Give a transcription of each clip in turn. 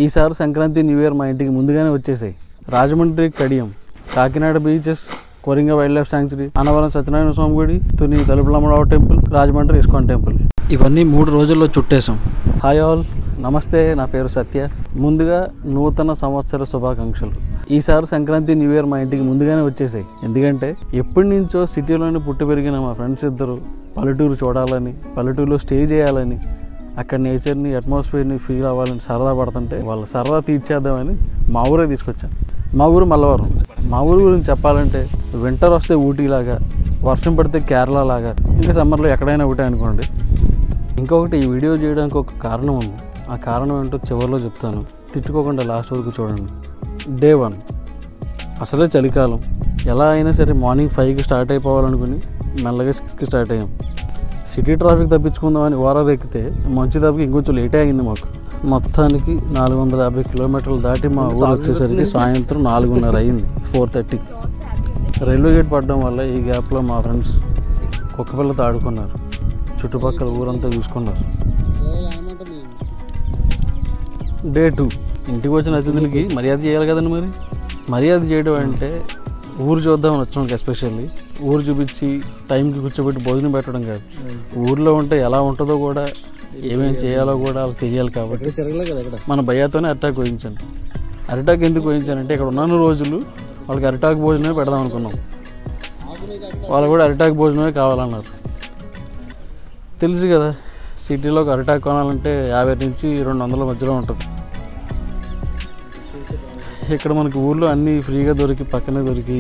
ఈసారి Sankranti new year మా ఇంటికి ముందుగానే వచ్చేసాయి. Rajahmundry Kadiyam, Kakinada beaches, Coringa wildlife sanctuary, Annavaram Satyanarayana Swamy గుడి, Tuni Talupulammarao temple, Rajahmundry ISKCON temple, ఇవన్నీ 3 రోజుల్లో చుట్టేసాం. హాయ్ ఆల్, నమస్తే. నా పేరు సత్య. ముందుగా నూతన సంవత్సర శుభాకాంక్షలు. ఈసారి సంక్రాంతి న్యూ ఇయర్ మా ఇంటికి ముందుగానే వచ్చేసాయి. ఎందుకంటే ఎప్పటి నుంచో సిటీలోనే పుట్టి పెరిగిన మా ఫ్రెండ్స్ ఇద్దరు పల్లెటూరు చూడాలని, పల్లెటూరులో స్టే చేయాలని, అక్కడ నేచర్ని, అట్మాస్ఫియర్ని ఫీల్ అవ్వాలని సరదా పడుతుంటే వాళ్ళ సరదా తీర్చేద్దామని మా ఊరే తీసుకొచ్చాను. మా ఊరు మల్లవరం. మా ఊరు గురించి చెప్పాలంటే వింటర్ వస్తే ఊటీలాగా, వర్షం పడితే కేరళ లాగా, ఇంకా సమ్మర్లో ఎక్కడైనా ఒకటే అనుకోండి. ఇంకొకటి, ఈ వీడియో చేయడానికి ఒక కారణం ఉంది. ఆ కారణం ఏంటో చివరిలో చెప్తాను. తిట్టుకోకుండా లాస్ట్ వరకు చూడండి. డే 1 అసలే చలికాలం. ఎలా అయినా సరే మార్నింగ్ 5కి స్టార్ట్ అయిపోవాలనుకుని మెల్లగా 6కి స్టార్ట్ అయ్యాం. సిటీ ట్రాఫిక్ తప్పించుకుందామని ఓవరాల్ ఎక్కితే మంచి తప్పకి ఇంకొంచెం లేటే అయింది మాకు. మొత్తానికి 450 కిలోమీటర్లు దాటి మా ఊరు వచ్చేసరికి సాయంత్రం 4:30 అయింది. 4:30. రైల్వే గేట్ పడడం వల్ల ఈ గ్యాప్లో మా ఫ్రెండ్స్ కుక్కపిల్లతో ఆడుకున్నారు, చుట్టుపక్కల ఊరంతా చూసుకున్నారు. డే 2 ఇంటికి వచ్చిన అతిథులకి మర్యాద చేయాలి కదండి. మరి మర్యాద చేయడం అంటే ఊరు చూద్దామని వచ్చాం. ఎస్పెషల్లీ ఊరు చూపించి టైంకి కూర్చోబెట్టి భోజనం పెట్టడం కాదు, ఊర్లో ఉంటే ఎలా ఉంటుందో కూడా, ఏమేమి చేయాలో కూడా వాళ్ళకి తెలియాలి. కాబట్టి మన భయ్యాతోనే అరిటాక్ కోయించాను. అరిటాక్ ఎందుకు కోయించానంటే ఇక్కడ ఉన్న రోజులు వాళ్ళకి అరిటాక్ భోజనమే పెడదాం అనుకున్నాం. వాళ్ళు కూడా అరిటాక్ భోజనమే కావాలన్నారు. తెలుసు కదా, సిటీలో ఒక అరిటాక్ కొనాలంటే 50 నుంచి 200 మధ్యలో ఉంటుంది. ఇక్కడ మనకి ఊర్లో అన్నీ ఫ్రీగా దొరికి, పక్కనే దొరికి,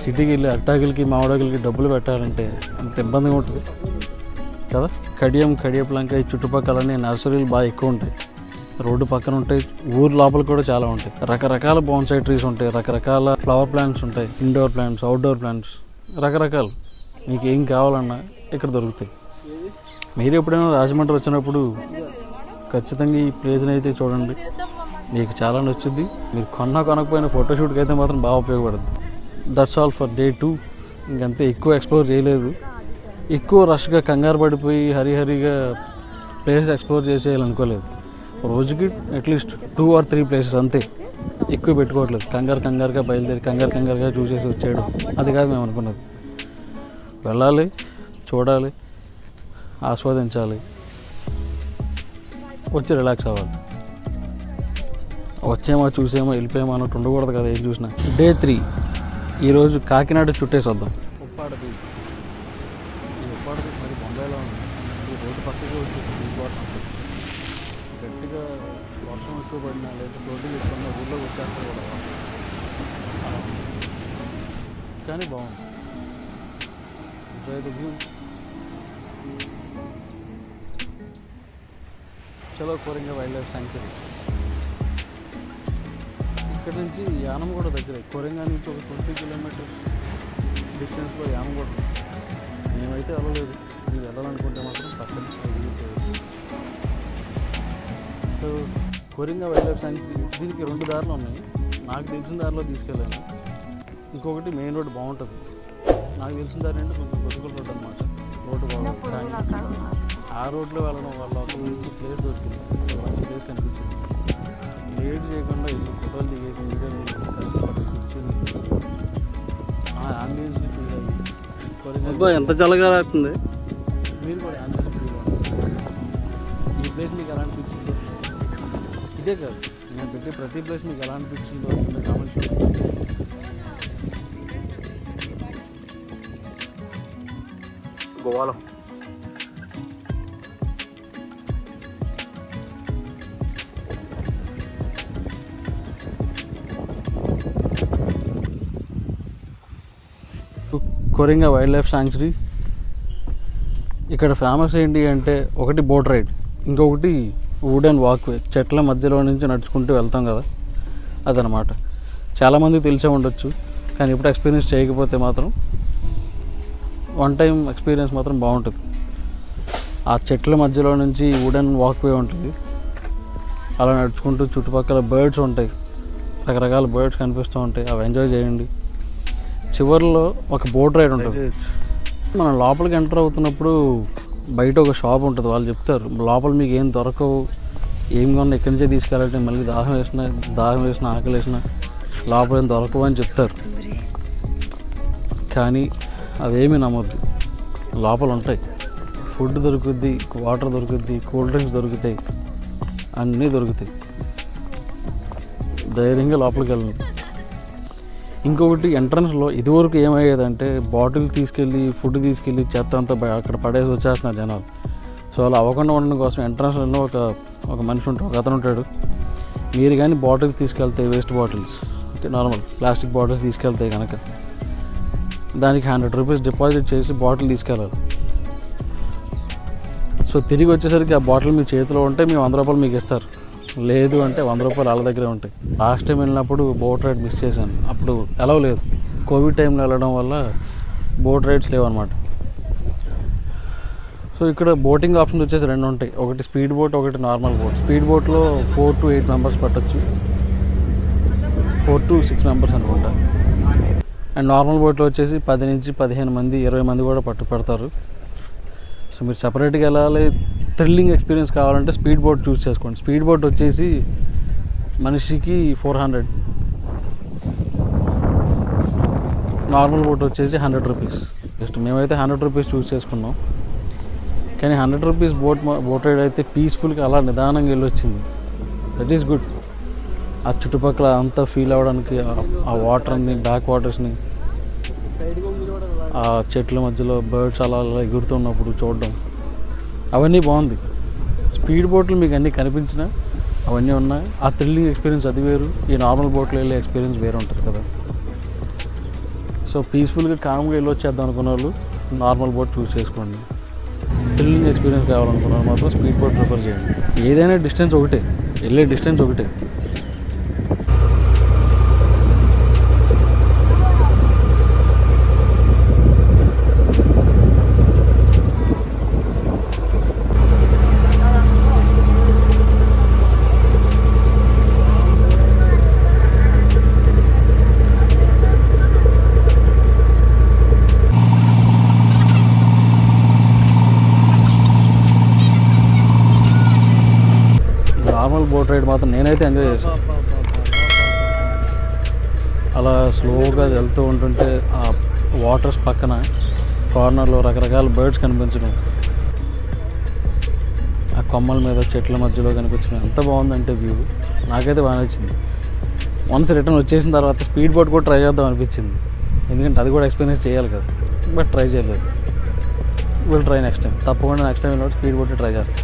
సిటీకి వెళ్ళి అరిటాకులకి, మామిడాకులకి డబ్బులు పెట్టాలంటే అంత ఇబ్బందిగా ఉంటుంది కదా. కడియప్లంక ఈ చుట్టుపక్కలనే నర్సరీలు బాగా ఎక్కువ ఉంటాయి. రోడ్డు పక్కన ఉంటాయి, ఊరు లోపల కూడా చాలా ఉంటాయి. రకరకాల బోన్సై ట్రీస్ ఉంటాయి, రకరకాల ఫ్లవర్ ప్లాంట్స్ ఉంటాయి, ఇండోర్ ప్లాంట్స్, అవుట్డోర్ ప్లాంట్స్, రకరకాలు. మీకు ఏం కావాలన్నా ఇక్కడ దొరుకుతాయి. మీరు ఎప్పుడైనా రాజమండ్రి వచ్చినప్పుడు ఖచ్చితంగా ఈ ప్లేస్ని అయితే చూడండి, మీకు చాలా నచ్చుద్ది. మీరు కొనకపోయినా ఫోటోషూట్కి అయితే మాత్రం బాగా ఉపయోగపడుతుంది. That's all for day 2. ఇంకంతే, ఎక్కువ ఎక్స్ప్లోర్ చేయలేదు. ఎక్కువ రష్గా కంగారు పడిపోయి హరిగా ప్లేసెస్ ఎక్స్ప్లోర్ చేసేయాలనుకోలేదు. రోజుకి అట్లీస్ట్ 2 or 3 ప్లేసెస్ అంతే, ఎక్కువ పెట్టుకోవట్లేదు. కంగారుగా బయలుదేరి కంగారుగా చూసేసి వచ్చేయడం అది కాదు మేము అనుకున్నది. వెళ్ళాలి, చూడాలి, ఆస్వాదించాలి, వచ్చి రిలాక్స్ అవ్వాలి. వచ్చేమో చూసేమో వెళ్ళిపోయామో అన్నట్టు ఉండకూడదు కదా ఏం చూసినా. డే 3 ఈరోజు కాకినాడ చుట్టేసి వద్దాం. ఉప్పాడ బీచ్. ఈ ఉప్పాడ బీచ్ మరి బొంబాయిలో ఉంది. ఈ రోడ్డు పక్కకి వచ్చి గట్టిగా వర్షం ఎక్కువ పడినా లేదా రోడ్డు ఎక్కువ ఊళ్ళోకి వచ్చేస్తారు కూడా, కానీ బాగుంది. Enjoy the view. చలో కొరింగ వైల్డ్ లైఫ్ శాంక్చురీ. ఇక్కడ నుంచి యానం కూడా దగ్గరే. కొరింగా నుంచి ఒక 20 కిలోమీటర్స్ డిస్టెన్స్లో యానం కూడా. మేమైతే వెళ్ళలేదు, మీరు వెళ్ళాలనుకుంటే మాత్రం పక్కన విజిట్ చేయవచ్చు. So Coringa wildlife sanctuary, దీనికి 2 దారులు ఉన్నాయి. నాకు తెలిసిన దారిలో తీసుకెళ్ళాను. ఇంకొకటి మెయిన్ రోడ్ బాగుంటుంది. నాకు తెలిసిన దారి అంటే కొంచెం గొడుగుల రోడ్ అనమాట. రోడ్డు బాగుంటుంది. ఆ రోడ్లో వెళ్ళడం వల్ల ఒక మంచి ప్లేస్ దొరికింది, ఒక మంచి ప్లేస్ కనిపించింది. లేట్ చేయకుండా ఇల్లు ఫోటోలు దిగేసి వీడియో తీసి కష్టపడి కూర్చొని ఆ ఆంబియన్స్ని ఫీల్ అయ్యి ఎంత చల్లగా అవుతుంది. మీరు కూడా ఆంబియన్స్ ఫీల్ అవుతుంది. ఈ ప్లేస్ మీకు ఎలా అనిపించిందో, ఇదే కాదు నేను పెట్టే ప్రతి ప్లేస్ మీకు ఎలా అనిపించిందో కామెంట్ చేయండి. గోవాలో కొరింగ వైల్డ్ లైఫ్ శాంక్చురీ. ఇక్కడ ఫేమస్ ఏంటి అంటే, ఒకటి బోట్ రైడ్, ఇంకొకటి వుడెన్ వాక్వే, చెట్ల మధ్యలో నుంచి నడుచుకుంటూ వెళ్తాం కదా, అదనమాట. చాలామందికి తెలిసే ఉండొచ్చు, కానీ ఇప్పుడు ఎక్స్పీరియన్స్ చేయకపోతే మాత్రం 1 టైం ఎక్స్పీరియన్స్ మాత్రం బాగుంటుంది. ఆ చెట్ల మధ్యలో నుంచి వుడెన్ వాక్వే ఉంటుంది, అలా నడుచుకుంటూ చుట్టుపక్కల బర్డ్స్ ఉంటాయి, రకరకాల బర్డ్స్ కనిపిస్తూ ఉంటాయి, అవి ఎంజాయ్ చేయండి. చివరిలో ఒక బోట్ రైడ్ ఉంటుంది. మనం లోపలికి ఎంటర్ అవుతున్నప్పుడు బయట ఒక షాప్ ఉంటుంది. వాళ్ళు చెప్తారు లోపల మీకు ఏం దొరకవు, ఏం కొన్నా ఎక్కడి నుంచే తీసుకెళ్ళాలంటే మళ్ళీ దాహం వేసిన ఆకలి వేసిన లోపల ఏం దొరకవు అని చెప్తారు. కానీ అవేమీ నమ్మొద్దు. లోపల ఉంటాయి. ఫుడ్ దొరుకుద్ది, వాటర్ దొరుకుద్ది, కూల్ డ్రింక్స్ దొరుకుతాయి, అన్నీ దొరుకుతాయి. ధైర్యంగా లోపలికి వెళ్ళండి. ఇంకొకటి ఎంట్రన్స్లో ఇదివరకు ఏమయ్యేదంటే బాటిల్ తీసుకెళ్ళి ఫుడ్ తీసుకెళ్ళి చెత్త అంతా అక్కడ పడేసి వచ్చేస్తున్నారు జనాలు. సో అలా అవ్వకుండా ఉండడం కోసం ఎంట్రన్స్లో ఒక మనిషి ఉంటాడు, ఒక అతను ఉంటాడు. మీరు కానీ బాటిల్స్ తీసుకెళ్తాయి, waste bottles, normal plastic bottles తీసుకెళ్తాయి కనుక దానికి 100 రూపీస్ డిపాజిట్ చేసి బాటిల్ తీసుకెళ్ళాలి. సో తిరిగి వచ్చేసరికి ఆ బాటిల్ మీ చేతిలో ఉంటే మీ 100 రూపాయలు మీకు ఇస్తారు. లేదు అంటే 100 రూపాయలు వాళ్ళ దగ్గరే ఉంటాయి. లాస్ట్ టైం వెళ్ళినప్పుడు బోట్ రైడ్ మిస్ చేశాను. అప్పుడు ఎలా లేదు, కోవిడ్ టైంలో వెళ్ళడం వల్ల బోట్ రైడ్స్ లేవన్నమాట. సో ఇక్కడ బోటింగ్ ఆప్షన్స్ వచ్చేసి 2 ఉంటాయి. ఒకటి స్పీడ్ బోట్, ఒకటి నార్మల్ బోట్. స్పీడ్ బోట్లో 4 to 8 మెంబర్స్ పట్టచ్చు, 4 to 6 మెంబర్స్ అనుకుంటా. అండ్ నార్మల్ బోట్లో వచ్చేసి 10 నుంచి 15 మంది 20 మంది కూడా పెడతారు. సో మీరు సపరేట్గా వెళ్ళాలి, థ్రిల్లింగ్ ఎక్స్పీరియన్స్ కావాలంటే స్పీడ్ బోట్ చూస్ చేసుకోండి. స్పీడ్ బోట్ వచ్చేసి మనిషికి 400, నార్మల్ బోట్ వచ్చేసి 100 రూపీస్. జస్ట్ మేమైతే 100 రూపీస్ చూస్ చేసుకున్నాం. కానీ 100 రూపీస్ బోట్ రైడ్ అయితే పీస్ఫుల్గా అలా నిదానంగా వెళ్ళొచ్చింది. That is good. ఆ చుట్టుపక్కల అంతా ఫీల్ అవ్వడానికి, ఆ వాటర్ని, బ్యాక్ వాటర్స్ని, ఆ చెట్ల మధ్యలో బర్డ్స్ అలా ఎగురుతున్నప్పుడు చూడడం, అవన్నీ బాగుంది. స్పీడ్ బోట్లు మీకు అన్నీ కనిపించినా అవన్నీ ఉన్నాయి. ఆ థ్రిల్లింగ్ ఎక్స్పీరియన్స్ అది వేరు, ఈ నార్మల్ బోట్లో వెళ్ళే ఎక్స్పీరియన్స్ వేరు ఉంటుంది కదా. సో పీస్ఫుల్గా కామ్గా వెళ్ళొచ్చేద్దాం అనుకున్న వాళ్ళు నార్మల్ బోట్ చూస్ చేసుకోండి. థ్రిల్లింగ్ ఎక్స్పీరియన్స్ కావాలనుకున్న వాళ్ళు మాత్రం స్పీడ్ బోట్ ప్రిఫర్ చేయండి. ఏదైనా డిస్టెన్స్ ఒకటే, వెళ్ళే డిస్టెన్స్ ఒకటే. నార్మల్ బోట్ రైడ్ మాత్రం నేనైతే ఎంజాయ్ చేశాను. అలా స్లోగా వెళ్తూ ఉంటుంటే ఆ వాటర్స్ పక్కన కార్నర్లో రకరకాల బర్డ్స్ కనిపించడం, ఆ కొమ్మల మీద చెట్ల మధ్యలో కనిపించడం ఎంత బాగుందంటే వ్యూ నాకైతే బాగా నచ్చింది. వన్స్ రిటర్న్ వచ్చేసిన తర్వాత స్పీడ్ బోట్ కూడా ట్రై చేద్దాం అనిపించింది. ఎందుకంటే అది కూడా ఎక్స్పీరియన్స్ చేయాలి కదా, బట్ ట్రై చేయలేదు. Will try next time. తప్పకుండా నెక్స్ట్ టైం వెళ్ళినప్పుడు స్పీడ్ బోట్ ట్రై చేస్తాను.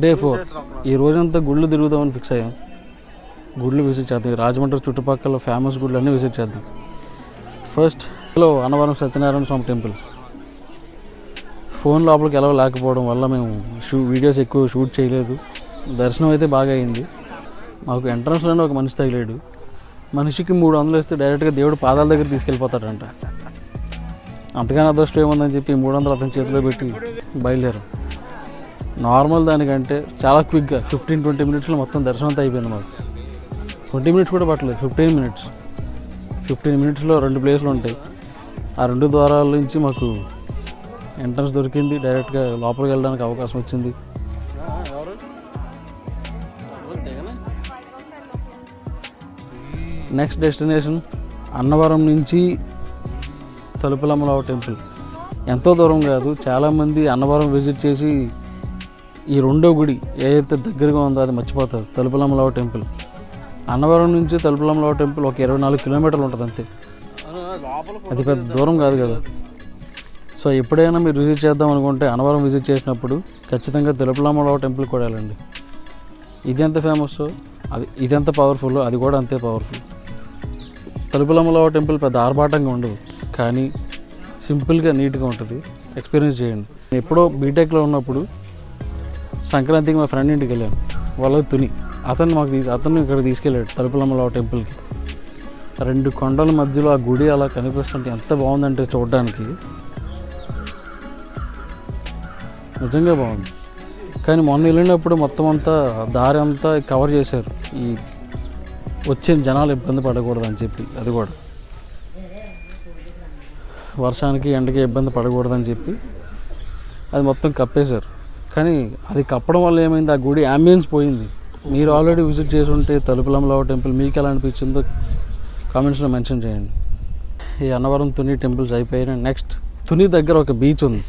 డే 4 ఈ రోజంతా గుళ్ళు తిరుగుదామని ఫిక్స్ అయ్యాం. గుళ్ళు విజిట్ చేద్దాం. రాజమండ్రి చుట్టుపక్కల ఫేమస్ గుళ్ళు అన్నీ విజిట్ చేద్దాం. ఫస్ట్ అన్నవరం సత్యనారాయణ స్వామి టెంపుల్. ఫోన్ లోపలికి ఎలా లేకపోవడం వల్ల మేము వీడియోస్ ఎక్కువ షూట్ చేయలేదు. దర్శనం అయితే బాగా అయింది. మాకు ఎంట్రన్స్లోనే ఒక మనిషి తగిలాడు. మనిషికి 300 ఇస్తే డైరెక్ట్గా దేవుడు పాదాల దగ్గర తీసుకెళ్ళిపోతాడంట. అంతగానే అదృష్టం ఏముందని చెప్పి 300 అతని చేతిలో పెట్టి బయలుదేరాం. నార్మల్ దానికంటే చాలా క్విక్గా 15-20 మినిట్స్లో మొత్తం దర్శనం అంతా అయిపోయింది. మాకు 20 మినిట్స్ కూడా పట్టలేదు, 15 మినిట్స్. 15 మినిట్స్లో 2 ప్లేస్లు ఉంటాయి. ఆ 2 ద్వారాల నుంచి మాకు ఎంట్రన్స్ దొరికింది. డైరెక్ట్గా లోపలికి వెళ్ళడానికి అవకాశం వచ్చింది. నెక్స్ట్ డెస్టినేషన్ అన్నవరం నుంచి తలుపులమ్మలవ టెంపుల్. ఎంతో దూరం కాదు. చాలామంది అన్నవరం విజిట్ చేసి ఈ రెండో గుడి ఏదైతే దగ్గరగా ఉందో అది మర్చిపోతారు. తలుపులమ్మలవ టెంపుల్. అన్నవరం నుంచి తలుపులమ్మలవ టెంపుల్ ఒక 24 కిలోమీటర్లు ఉంటుంది అంతే. అది పెద్ద దూరం కాదు కదా. సో ఎప్పుడైనా మీరు విజిట్ చేద్దాం అనుకుంటే అన్నవరం విజిట్ చేసినప్పుడు ఖచ్చితంగా తిరుపలమ్మడవ టెంపుల్ కూడా వెళ్ళండి. ఇది ఎంత ఫేమస్ ఇది ఎంత పవర్ఫుల్ అది కూడా అంతే పవర్ఫుల్. తిరుపలమ్మడవ టెంపుల్ పెద్ద ఆర్భాటంగా ఉండదు, కానీ సింపుల్గా నీట్గా ఉంటుంది. ఎక్స్పీరియన్స్ చేయండి. నేను ఎప్పుడో బీటెక్లో ఉన్నప్పుడు సంక్రాంతికి మా ఫ్రెండ్ ఇంటికి వెళ్ళాను. వాళ్ళకి తుని అతను ఇక్కడ తీసుకెళ్ళాడు తిరుపలమ్మడవ టెంపుల్కి. 2 కొండల మధ్యలో ఆ గుడి అలా కనిపిస్తుంటే ఎంత బాగుందంటే చూడడానికి నిజంగా బాగుంది. కానీ మొన్న వెళ్ళినప్పుడు మొత్తం అంతా దారి అంతా కవర్ చేశారు, ఈ వచ్చిన జనాలు ఇబ్బంది పడకూడదని చెప్పి. అది కూడా వర్షానికి ఎండకి ఇబ్బంది పడకూడదని చెప్పి అది మొత్తం కప్పేశారు. కానీ అది కప్పడం వల్ల ఏమైంది, ఆ గుడి అంబియన్స్ పోయింది. మీరు ఆల్రెడీ విజిట్ చేసి ఉంటే తిరుపలమ్మడవ టెంపుల్ మీకు ఎలా అనిపించిందో కామెంట్స్లో మెన్షన్ చేయండి. ఈ అన్నవరం తుని టెంపుల్స్ అయిపోయిన నెక్స్ట్ తుని దగ్గర ఒక బీచ్ ఉంది.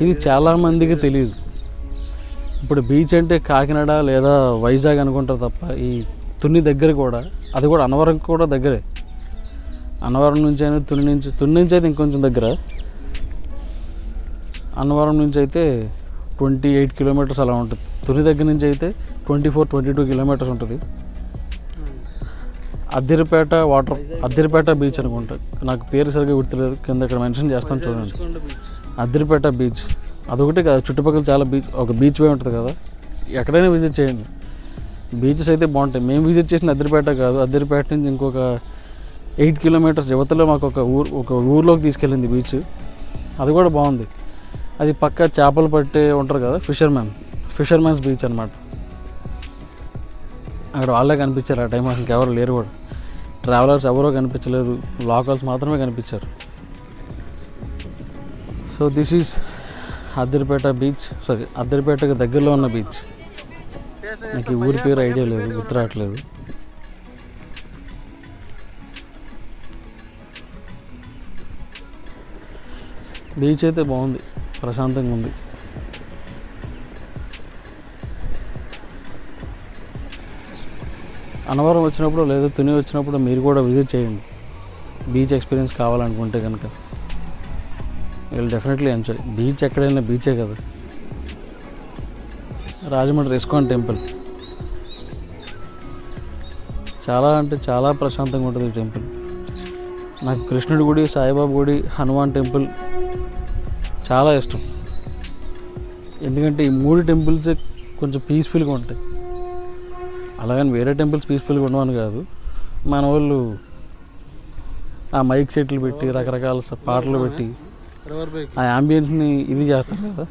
ఇది చాలామందికి తెలియదు. ఇప్పుడు బీచ్ అంటే కాకినాడ లేదా వైజాగ్ అనుకుంటారు తప్ప, ఈ తుని దగ్గర కూడా, అది కూడా అన్నవరం కూడా దగ్గరే. అన్నవరం నుంచి అయినా తుని నుంచి అయితే ఇంకొంచెం దగ్గర. అన్నవరం నుంచి అయితే 28 కిలోమీటర్స్ అలా ఉంటుంది. తుని దగ్గర నుంచి అయితే 24-22 కిలోమీటర్స్ ఉంటుంది. అద్దిరిపేట బీచ్ అనుకుంటా, నాకు పేరు సరిగ్గా గుర్తులేదు, కింద ఇక్కడ మెన్షన్ చేస్తాను చూడండి. అద్దిరిపేట బీచ్ అదొకటి కాదు, చుట్టుపక్కల చాలా ఒక బీచ్ వే ఉంటుంది కదా, ఎక్కడైనా విజిట్ చేయండి. బీచెస్ అయితే బాగుంటాయి. మేము విజిట్ చేసిన అద్దిరిపేట కాదు, అద్దిరిపేట నుంచి ఇంకొక 8 కిలోమీటర్స్ యువతలో మాకు ఒక ఊర్లోకి తీసుకెళ్ళింది బీచ్. అది కూడా బాగుంది. అది పక్క చేపలు పట్టే ఉంటారు కదా, ఫిషర్మెన్స్ బీచ్ అనమాట. అక్కడ వాళ్ళే కనిపించారు ఆ టైం, ఇంకెవరు లేరు కూడా. ట్రావెలర్స్ ఎవరో కనిపించలేదు, లోకల్స్ మాత్రమే కనిపించారు. సో దిస్ ఈజ్ అద్దిరిపేట బీచ్, అద్దిరిపేటకి దగ్గరలో ఉన్న బీచ్. నాకు ఈ ఊరి పేరు ఐడియా లేదు, గుర్తురావట్లేదు. బీచ్ అయితే బాగుంది, ప్రశాంతంగా ఉంది. అన్నవరం వచ్చినప్పుడు లేదా తుని వచ్చినప్పుడు మీరు కూడా విజిట్ చేయండి. బీచ్ ఎక్స్పీరియన్స్ కావాలనుకుంటే కనుక వీళ్ళు డెఫినెట్లీ ఎంజాయ్. బీచ్ ఎక్కడైనా బీచే కదా. రాజమండ్రి ఇస్కాన్ టెంపుల్ చాలా అంటే చాలా ప్రశాంతంగా ఉంటుంది ఈ టెంపుల్. నాకు కృష్ణుడి గుడి, సాయిబాబా గుడి, హనుమాన్ టెంపుల్ చాలా ఇష్టం. ఎందుకంటే ఈ 3 టెంపుల్స్ కొంచెం పీస్ఫుల్గా ఉంటాయి. అలాగని వేరే టెంపుల్స్ పీస్ఫుల్గా ఉండవని కాదు, మన వాళ్ళు ఆ మైక్ సెట్లు పెట్టి రకరకాల పాటలు పెట్టి ఆ యాంబియన్స్ని ఇది చేస్తారు కదా,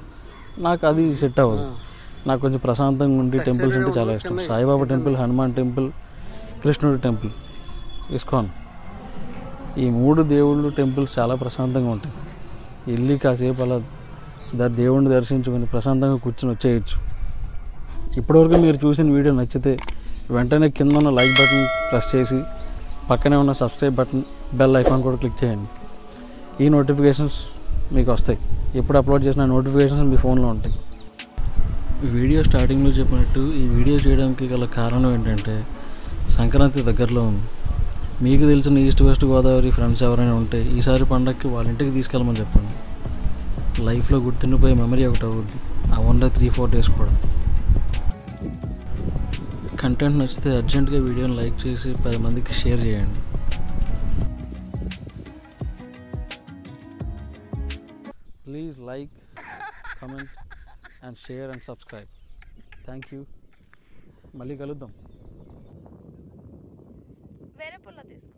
నాకు అది సెట్ అవ్వదు. నాకు కొంచెం ప్రశాంతంగా ఉండి టెంపుల్స్ అంటే చాలా ఇష్టం. సాయిబాబా టెంపుల్, హనుమాన్ టెంపుల్, కృష్ణుడి టెంపుల్, ఇస్కాన్, ఈ 3 దేవుళ్ళు టెంపుల్స్ చాలా ప్రశాంతంగా ఉంటాయి. వెళ్ళి కాసేపు అలా దేవుణ్ణి దర్శించుకొని ప్రశాంతంగా కూర్చొని వచ్చేయచ్చు. ఇప్పటివరకు మీరు చూసిన వీడియో నచ్చితే వెంటనే కింద ఉన్న లైక్ బటన్ ప్రెస్ చేసి పక్కనే ఉన్న సబ్స్క్రైబ్ బటన్, బెల్ ఐకాన్ కూడా క్లిక్ చేయండి. ఈ నోటిఫికేషన్స్ మీకు వస్తాయి. ఎప్పుడు అప్లోడ్ చేసిన నోటిఫికేషన్స్ మీ ఫోన్లో ఉంటాయి. వీడియో స్టార్టింగ్లో చెప్పినట్టు ఈ వీడియో చేయడానికి గల కారణం ఏంటంటే సంక్రాంతి దగ్గరలో ఉంది. మీకు తెలిసిన ఈస్ట్ వెస్ట్ గోదావరి ఫ్రెండ్స్ ఎవరైనా ఉంటే ఈసారి పండగకి వాళ్ళ ఇంటికి తీసుకెళ్ళమని చెప్పండి. లైఫ్లో గుర్తుండిపోయే మెమరీ ఒకటి అవుద్ది, ఆ 1 day 3-4 days కూడా. కంటెంట్ నచ్చితే అర్జెంటుగా వీడియోని లైక్ చేసి 10 మందికి షేర్ చేయండి. Please like, comment and share and subscribe. Thank you. మళ్ళీ కలుద్దాం. వేరే పుల్ల తీసుకో.